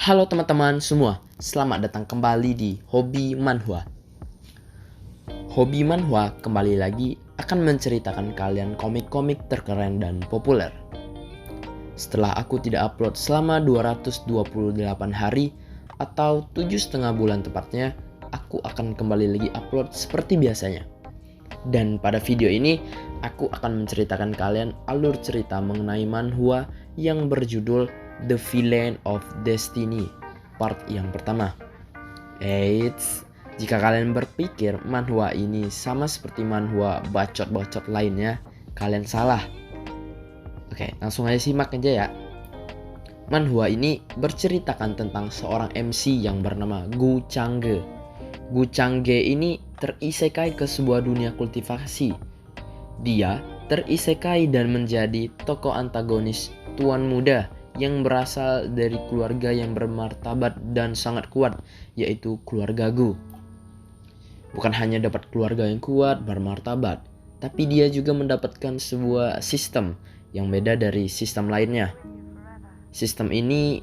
Halo teman-teman semua, selamat datang kembali di Hobi Manhwa. Hobi Manhwa kembali lagi akan menceritakan kalian komik-komik terkeren dan populer. Setelah aku tidak upload selama 228 hari atau 7,5 bulan tepatnya, aku akan kembali lagi upload seperti biasanya. Dan pada video ini, aku akan menceritakan kalian alur cerita mengenai manhwa yang berjudul The Villain of Destiny, part yang pertama. Eits, jika kalian berpikir manhwa ini sama seperti manhwa bacot-bacot lainnya, kalian salah. Oke, langsung aja simak aja ya. Manhwa ini berceritakan tentang seorang MC yang bernama Gu Changge. Gu Changge ini terisekai ke sebuah dunia kultivasi. Dia terisekai dan menjadi tokoh antagonis tuan muda yang berasal dari keluarga yang bermartabat dan sangat kuat, yaitu keluarga Gu. Bukan hanya dapat keluarga yang kuat, bermartabat, tapi dia juga mendapatkan sebuah sistem yang beda dari sistem lainnya. Sistem ini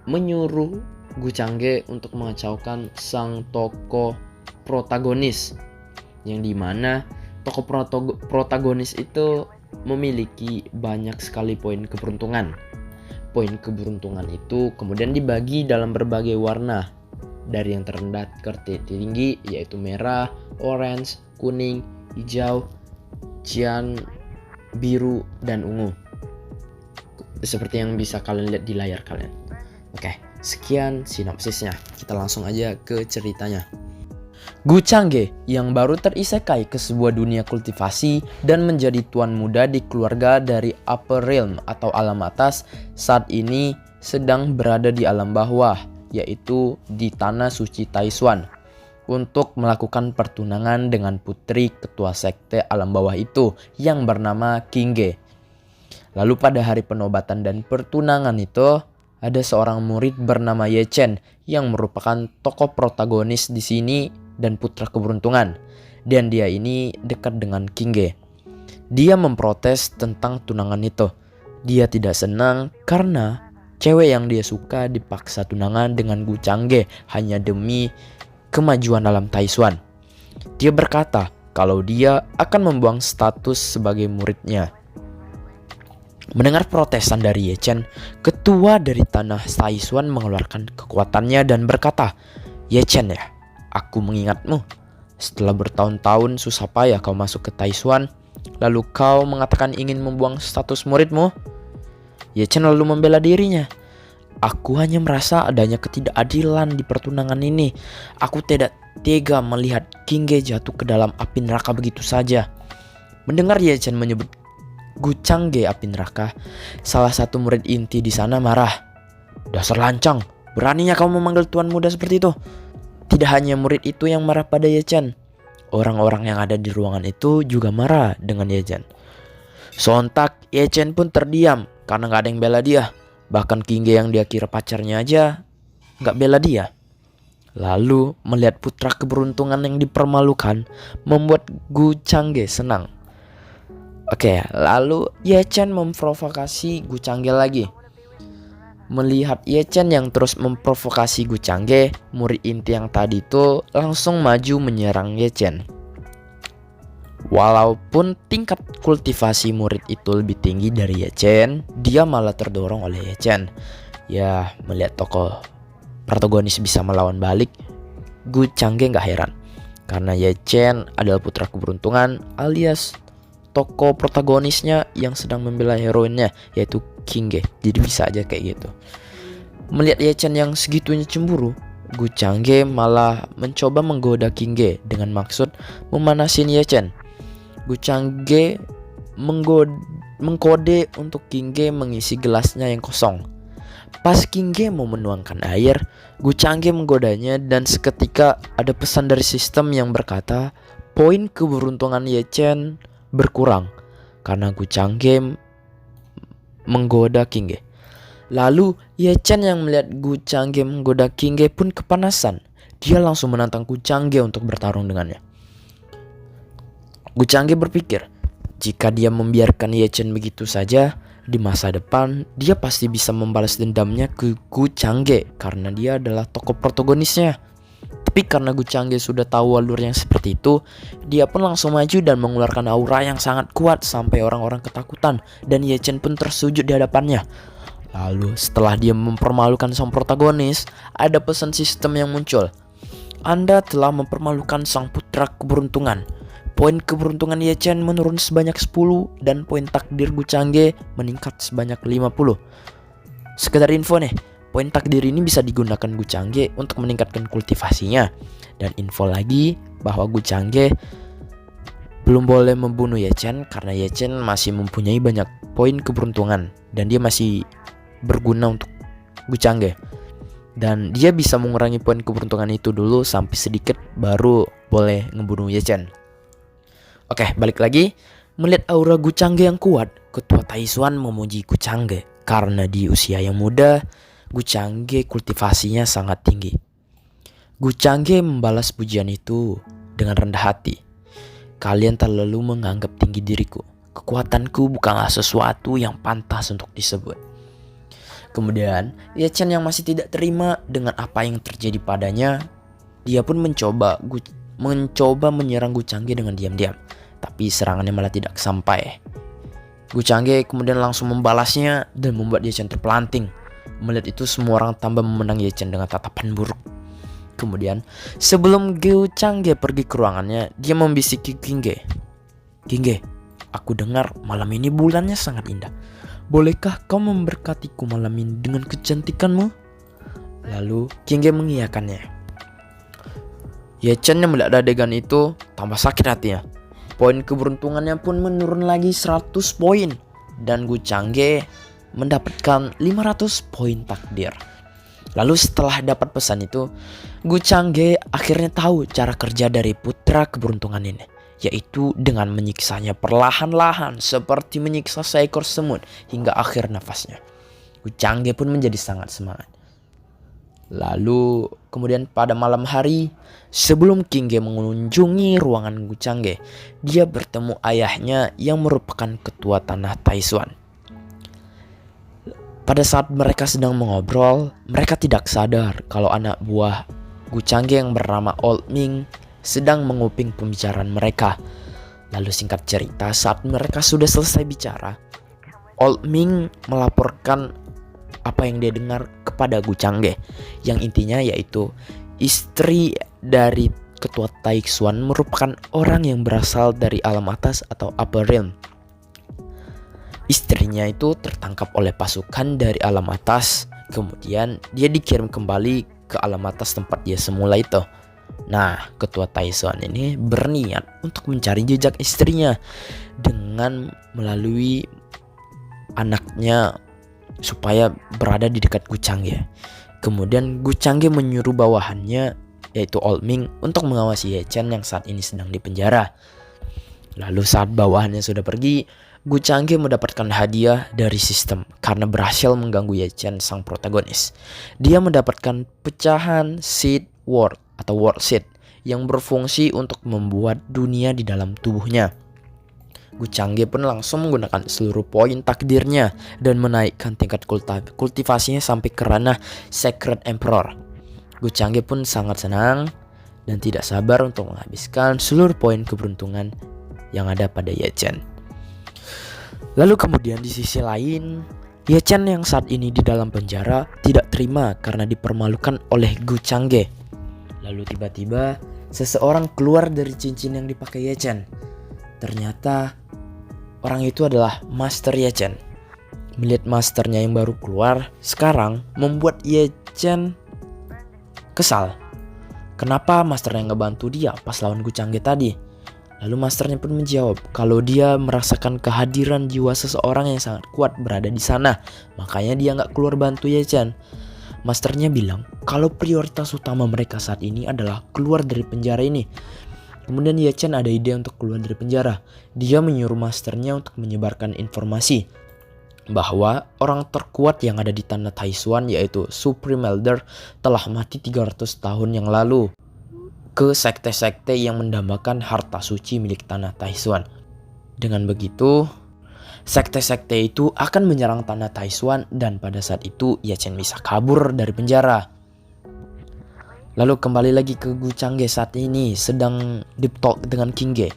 menyuruh Gu Changge untuk mengacaukan sang tokoh protagonis, yang dimana tokoh protagonis itu memiliki banyak sekali poin keberuntungan. Poin keberuntungan itu kemudian dibagi dalam berbagai warna, dari yang terendah ke tertinggi, yaitu merah, orange, kuning, hijau, cian, biru, dan ungu. Seperti yang bisa kalian lihat di layar kalian. Oke, sekian sinopsisnya. Kita langsung aja ke ceritanya. Gu Changge yang baru terisekai ke sebuah dunia kultivasi dan menjadi tuan muda di keluarga dari Upper Realm atau alam atas, saat ini sedang berada di alam bawah, yaitu di tanah suci Taishan, untuk melakukan pertunangan dengan putri ketua sekte alam bawah itu yang bernama Kingge. Lalu pada hari penobatan dan pertunangan itu, ada seorang murid bernama Ye Chen yang merupakan tokoh protagonis di sini dan putra keberuntungan, dan dia ini dekat dengan Kingge. Dia memprotes tentang tunangan itu. Dia tidak senang karena cewek yang dia suka dipaksa tunangan dengan Gu Changge hanya demi kemajuan alam Taishan. Dia berkata kalau dia akan membuang status sebagai muridnya. Mendengar protesan dari Ye Chen, ketua dari tanah Taishan mengeluarkan kekuatannya dan berkata, "Ye Chen ya, aku mengingatmu. Setelah bertahun-tahun susah payah kau masuk ke Taishan, lalu kau mengatakan ingin membuang status muridmu." Ye Chen lalu membela dirinya. "Aku hanya merasa adanya ketidakadilan di pertunangan ini. Aku tidak tega melihat Kingge jatuh ke dalam api neraka begitu saja." Mendengar Ye Chen menyebut Gu Changge api neraka, salah satu murid inti di sana marah. "Dasar lancang, beraninya kau memanggil tuan muda seperti itu." Tidak hanya murid itu yang marah pada Ye Chen. Orang-orang yang ada di ruangan itu juga marah dengan Ye Chen. Sontak Ye Chen pun terdiam karena gak ada yang bela dia. Bahkan Kingge yang dia kira pacarnya aja gak bela dia. Lalu melihat putra keberuntungan yang dipermalukan membuat Gu Changge senang. Oke, lalu Ye Chen memprovokasi Gu Changge lagi. Melihat Ye Chen yang terus memprovokasi Gu Changge, murid inti yang tadi itu langsung maju menyerang Ye Chen. Walaupun tingkat kultivasi murid itu lebih tinggi dari Ye Chen, dia malah terdorong oleh Ye Chen. Ya, melihat tokoh protagonis bisa melawan balik, Gu Changge gak heran. Karena Ye Chen adalah putra keberuntungan alias tokoh protagonisnya yang sedang membela heroinnya, yaitu Kingge. Jadi bisa aja kayak gitu. Melihat Ye Chen yang segitunya cemburu, Gu Changge malah mencoba menggoda Kingge dengan maksud memanasin Ye Chen. Gu Changge mengkode untuk Kingge mengisi gelasnya yang kosong. Pas Kingge mau menuangkan air, Gu Changge menggodanya dan seketika ada pesan dari sistem yang berkata poin keberuntungan Ye Chen berkurang karena Gu Changge menggoda Kingge. Lalu Ye Chen yang melihat Gu Changge menggoda Kingge pun kepanasan. Dia langsung menantang Gu Changge untuk bertarung dengannya. Gu Changge berpikir, jika dia membiarkan Ye Chen begitu saja, Di masa depan, dia pasti bisa membalas dendamnya ke Gu Changge karena dia adalah tokoh protagonisnya. Tapi karena Gu Changge sudah tahu alur yang seperti itu, dia pun langsung maju dan mengeluarkan aura yang sangat kuat sampai orang-orang ketakutan dan Ye Chen pun tersujud di hadapannya. Lalu setelah dia mempermalukan sang protagonis, ada pesan sistem yang muncul. Anda telah mempermalukan sang putra keberuntungan. Poin keberuntungan Ye Chen menurun sebanyak 10 dan poin takdir Gu Changge meningkat sebanyak 50. Sekedar info nih, poin takdir ini bisa digunakan Gu Changge untuk meningkatkan kultivasinya. Dan info lagi bahwa Gu Changge belum boleh membunuh Ye Chen karena Ye Chen masih mempunyai banyak poin keberuntungan dan dia masih berguna untuk Gu Changge. Dan dia bisa mengurangi poin keberuntungan itu dulu sampai sedikit baru boleh ngebunuh Ye Chen. Oke, balik lagi. Melihat aura Gu Changge yang kuat, Ketua Taishuan memuji Gu Changge karena di usia yang muda, Gu Changge kultivasinya sangat tinggi. Gu Changge membalas pujian itu dengan rendah hati. Kalian terlalu menganggap tinggi diriku. Kekuatanku bukanlah sesuatu yang pantas untuk disebut. Kemudian, Ye Chen yang masih tidak terima dengan apa yang terjadi padanya, dia pun mencoba menyerang Gu Changge dengan diam-diam. Tapi serangannya malah tidak sampai. Gu Changge kemudian langsung membalasnya dan membuat Ye Chen terpelanting. Melihat itu semua orang tambah memandang Ye Chen dengan tatapan buruk. Kemudian sebelum Gu Changge pergi ke ruangannya, dia membisiki Qingge. Qingge, aku dengar malam ini bulannya sangat indah. Bolehkah kau memberkatiku malam ini dengan kecantikanmu? Lalu Qingge mengiyakannya. Ye Chen yang melihat adegan itu tambah sakit hatinya. Poin keberuntungannya pun menurun lagi 100 poin. Dan Gu Changge mendapatkan 500 poin takdir. Lalu setelah dapat pesan itu, Gu Changge akhirnya tahu cara kerja dari putra keberuntungan ini. Yaitu dengan menyiksanya perlahan-lahan seperti menyiksa seekor semut hingga akhir nafasnya. Gu Changge pun menjadi sangat semangat. Lalu kemudian pada malam hari, sebelum Qingge mengunjungi ruangan Gu Changge, dia bertemu ayahnya yang merupakan ketua tanah Taishuan. Pada saat mereka sedang mengobrol, mereka tidak sadar kalau anak buah Gu Changge yang bernama Old Ming sedang menguping pembicaraan mereka. Lalu singkat cerita, saat mereka sudah selesai bicara, Old Ming melaporkan apa yang dia dengar kepada Gu Changge, yang intinya yaitu istri dari ketua Taishuan merupakan orang yang berasal dari alam atas atau upper realm. Istrinya itu tertangkap oleh pasukan dari alam atas, kemudian dia dikirim kembali ke alam atas tempat dia semula itu. Nah, ketua Taishuan ini berniat untuk mencari jejak istrinya dengan melalui anaknya supaya berada di dekat Gu Changge. Kemudian Gu Changge menyuruh bawahannya yaitu Old Ming untuk mengawasi Ye Chen yang saat ini sedang dipenjara. Lalu saat bawahannya sudah pergi, Gu Changge mendapatkan hadiah dari sistem karena berhasil mengganggu Ye Chen sang protagonis. Dia mendapatkan pecahan Seed World atau World Seed yang berfungsi untuk membuat dunia di dalam tubuhnya. Gu Changge pun langsung menggunakan seluruh poin takdirnya dan menaikkan tingkat kultivasinya sampai ke ranah Sacred Emperor. Gu Changge pun sangat senang dan tidak sabar untuk menghabiskan seluruh poin keberuntungan yang ada pada Ye Chen. Lalu kemudian di sisi lain, Ye Chen yang saat ini di dalam penjara tidak terima karena dipermalukan oleh Gu Changge. Lalu tiba-tiba seseorang keluar dari cincin yang dipakai Ye Chen. Ternyata orang itu adalah Master Ye Chen. Melihat masternya yang baru keluar sekarang membuat Ye Chen kesal. Kenapa masternya nggak bantu dia pas lawan Gu Changge tadi? Lalu masternya pun menjawab kalau dia merasakan kehadiran jiwa seseorang yang sangat kuat berada di sana, makanya dia nggak keluar bantu Ye Chen. Masternya bilang kalau prioritas utama mereka saat ini adalah keluar dari penjara ini. Kemudian Ye Chen ada ide untuk keluar dari penjara. Dia menyuruh masternya untuk menyebarkan informasi bahwa orang terkuat yang ada di tanah Taishuan yaitu Supreme Elder telah mati 300 tahun yang lalu ke sekte-sekte yang mendambakan harta suci milik tanah Taishuan. Dengan begitu, Sekte-sekte itu akan menyerang tanah Taishan dan pada saat itu Ye Chen bisa kabur dari penjara. Lalu kembali lagi ke Gu Changge saat ini sedang deep talk dengan King Ge.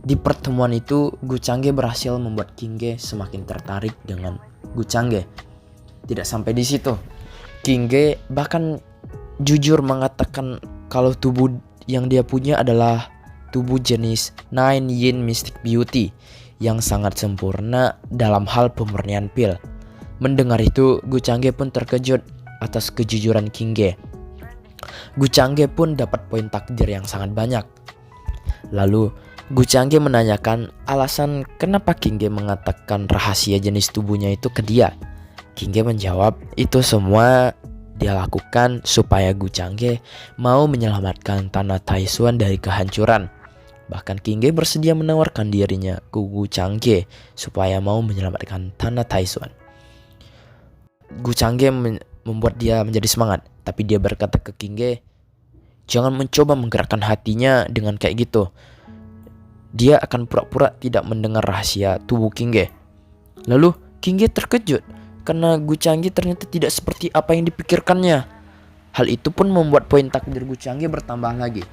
Di pertemuan itu Gu Changge berhasil membuat King Ge semakin tertarik dengan Gu Changge. Tidak sampai di situ, King Ge bahkan jujur mengatakan kalau tubuh yang dia punya adalah tubuh jenis Nine Yin Mystic Beauty yang sangat sempurna dalam hal pemurnian pil. Mendengar itu, Gu Changge pun terkejut atas kejujuran King Ge. Gu Changge pun dapat poin takdir yang sangat banyak. Lalu, Gu Changge menanyakan alasan kenapa King Ge mengatakan rahasia jenis tubuhnya itu ke dia. King Ge menjawab, itu semua dia lakukan supaya Gu Changge mau menyelamatkan tanah Taishan dari kehancuran. Bahkan King Ge bersedia menawarkan dirinya ke Gu Changge supaya mau menyelamatkan tanah Taishan. Gu Changge membuat dia menjadi semangat, tapi dia berkata ke King Ge, jangan mencoba menggerakkan hatinya dengan kayak gitu. Dia akan pura-pura tidak mendengar rahasia tubuh King Ge. Lalu King Ge terkejut karena Gu Changge ternyata tidak seperti apa yang dipikirkannya. Hal itu pun membuat poin takdir Gu Changge bertambah lagi.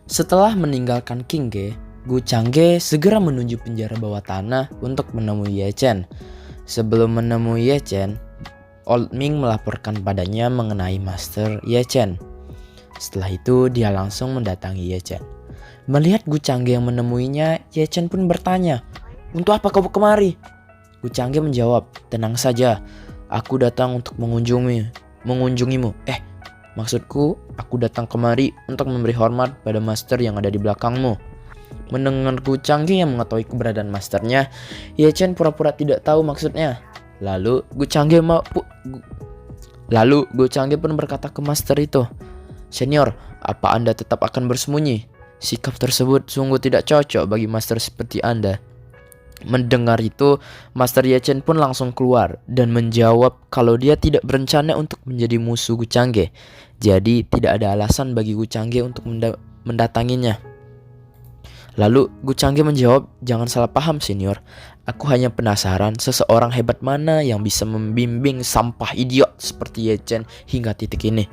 Setelah meninggalkan King Ge, Gu Changge segera menuju penjara bawah tanah untuk menemui Ye Chen. Sebelum menemui Ye Chen, Old Ming melaporkan padanya mengenai Master Ye Chen. Setelah itu dia langsung mendatangi Ye Chen. Melihat Gu Changge yang menemuinya, Ye Chen pun bertanya, untuk apa kau kemari? Gu Changge menjawab, tenang saja, aku datang untuk mengunjungimu. Maksudku, aku datang kemari untuk memberi hormat pada master yang ada di belakangmu. Mendengar Gu Changge yang mengetahui keberadaan masternya, Ye Chen pura-pura tidak tahu maksudnya. Lalu Gu Changge pun berkata ke master itu, Senior, apa Anda tetap akan bersembunyi? Sikap tersebut sungguh tidak cocok bagi master seperti Anda. Mendengar itu, Master Ye Chen pun langsung keluar dan menjawab kalau dia tidak berencana untuk menjadi musuh Gu Changge. Jadi tidak ada alasan bagi Gu Changge untuk mendatanginya. Lalu Gu Changge menjawab, jangan salah paham senior. Aku hanya penasaran seseorang hebat mana yang bisa membimbing sampah idiot seperti Ye Chen hingga titik ini.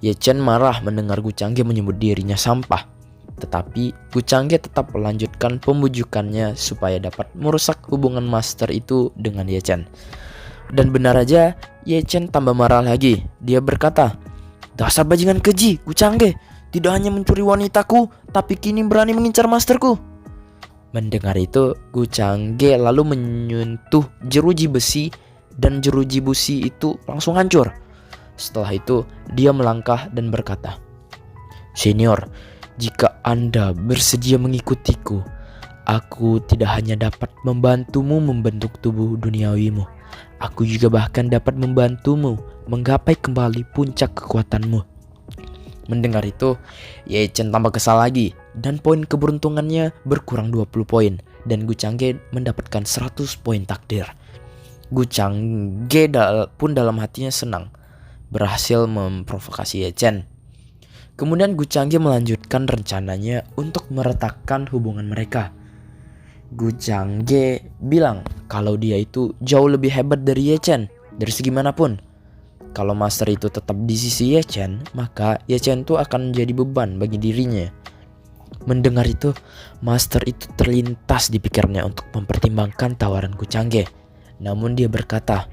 Ye Chen marah mendengar Gu Changge menyebut dirinya sampah. Tetapi Gu Changge tetap melanjutkan pembujukannya supaya dapat merusak hubungan master itu dengan Ye Chen. Dan benar aja, Ye Chen tambah marah lagi. Dia berkata, dasar bajingan keji, Gu Changge, tidak hanya mencuri wanitaku, tapi kini berani mengincar masterku. Mendengar itu, Gu Changge lalu menyentuh jeruji besi dan jeruji besi itu langsung hancur. Setelah itu, dia melangkah dan berkata, Senior, jika Anda bersedia mengikutiku, aku tidak hanya dapat membantumu membentuk tubuh duniawimu, aku juga bahkan dapat membantumu menggapai kembali puncak kekuatanmu. Mendengar itu, Ye Chen tambah kesal lagi dan poin keberuntungannya berkurang 20 poin dan Gu Changge mendapatkan 100 poin takdir. Gu Changge pun dalam hatinya senang berhasil memprovokasi Ye Chen. Kemudian Gu Changge melanjutkan rencananya untuk meretakkan hubungan mereka. Gu Changge bilang kalau dia itu jauh lebih hebat dari Ye Chen dari segi manapun. Kalau master itu tetap di sisi Ye Chen, maka Ye Chen itu akan menjadi beban bagi dirinya. Mendengar itu, master itu terlintas di pikirnya untuk mempertimbangkan tawaran Gu Changge. Namun dia berkata,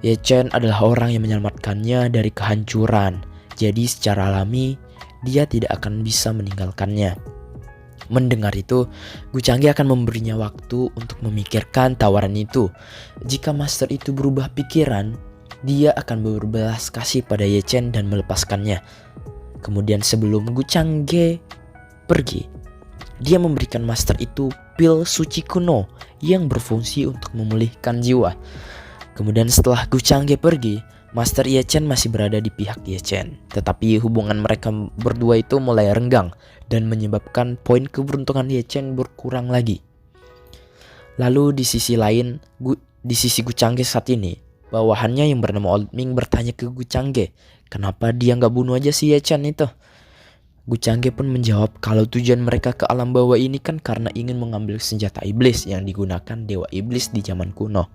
Ye Chen adalah orang yang menyelamatkannya dari kehancuran. Jadi secara alami dia tidak akan bisa meninggalkannya. Mendengar itu, Gu Changge akan memberinya waktu untuk memikirkan tawaran itu. Jika master itu berubah pikiran, dia akan berbelas kasih pada Ye Chen dan melepaskannya. Kemudian sebelum Gu Changge pergi, dia memberikan master itu pil suci kuno yang berfungsi untuk memulihkan jiwa. Kemudian setelah Gu Changge pergi, Master Ye Chen masih berada di pihak Ye Chen. Tetapi hubungan mereka berdua itu mulai renggang dan menyebabkan poin keberuntungan Ye Chen berkurang lagi. Lalu di sisi lain, di sisi Gu Changge saat ini, bawahannya yang bernama Old Ming bertanya ke Gu Changge, kenapa dia nggak bunuh aja si Ye Chen itu? Gu Changge pun menjawab kalau tujuan mereka ke alam bawah ini kan karena ingin mengambil senjata iblis yang digunakan dewa iblis di zaman kuno.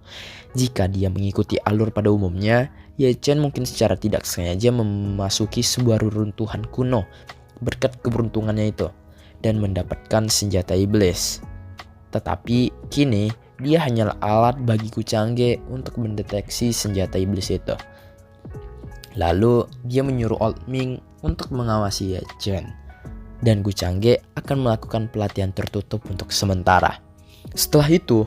Jika dia mengikuti alur pada umumnya, Ye Chen mungkin secara tidak sengaja memasuki sebuah reruntuhan kuno berkat keberuntungannya itu dan mendapatkan senjata iblis. Tetapi kini dia hanyalah alat bagi Gu Changge untuk mendeteksi senjata iblis itu. Lalu dia menyuruh Old Ming untuk mengawasi Ye Chen, dan Gu Changge akan melakukan pelatihan tertutup untuk sementara. Setelah itu,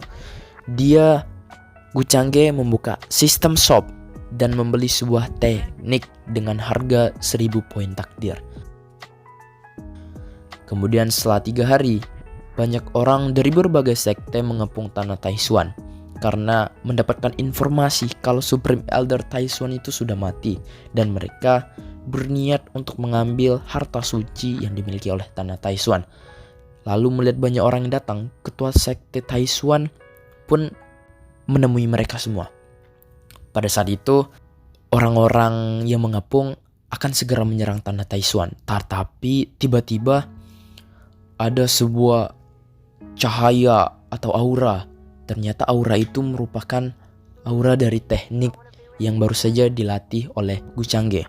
Gu Changge membuka sistem shop dan membeli sebuah teknik dengan harga 1000 poin takdir. Kemudian setelah 3 hari, banyak orang dari berbagai sekte mengepung tanah Taishuan karena mendapatkan informasi kalau Supreme Elder Taishuan itu sudah mati dan mereka berniat untuk mengambil harta suci yang dimiliki oleh tanah Taishuan. Lalu melihat banyak orang yang datang, ketua sekte Taishuan pun menemui mereka semua. Pada saat itu, orang-orang yang mengepung akan segera menyerang tanah Taishuan. Tetapi tiba-tiba ada sebuah cahaya atau aura. Ternyata aura itu merupakan aura dari teknik yang baru saja dilatih oleh Gu Changge.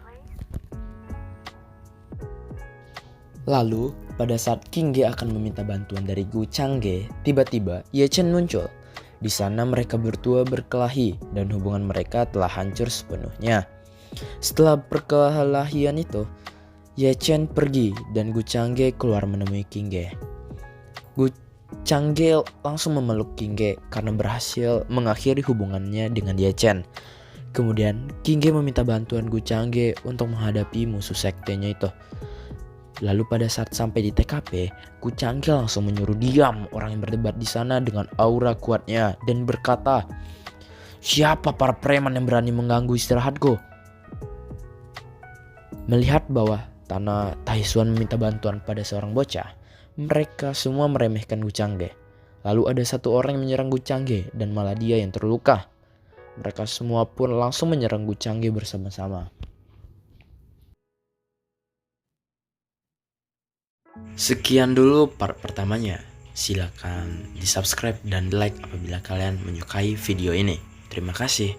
Lalu, pada saat King Ge akan meminta bantuan dari Gu Changge, tiba-tiba Ye Chen muncul. Di sana mereka berdua berkelahi dan hubungan mereka telah hancur sepenuhnya. Setelah perkelahian itu, Ye Chen pergi dan Gu Changge keluar menemui King Ge. Gu Changge langsung memeluk King Ge karena berhasil mengakhiri hubungannya dengan Ye Chen. Kemudian King Ge meminta bantuan Gu Changge untuk menghadapi musuh sektenya itu. Lalu pada saat sampai di TKP, Gu Changge langsung menyuruh diam orang yang berdebat di sana dengan aura kuatnya dan berkata, "Siapa para preman yang berani mengganggu istirahatku?" Melihat bahwa tanah Taishuan meminta bantuan pada seorang bocah, mereka semua meremehkan Gu Changge. Lalu ada satu orang yang menyerang Gu Changge dan malah dia yang terluka. Mereka semua pun langsung menyerang Gu Changge bersama-sama. Sekian dulu part pertamanya. Silakan di subscribe dan like apabila kalian menyukai video ini. Terima kasih.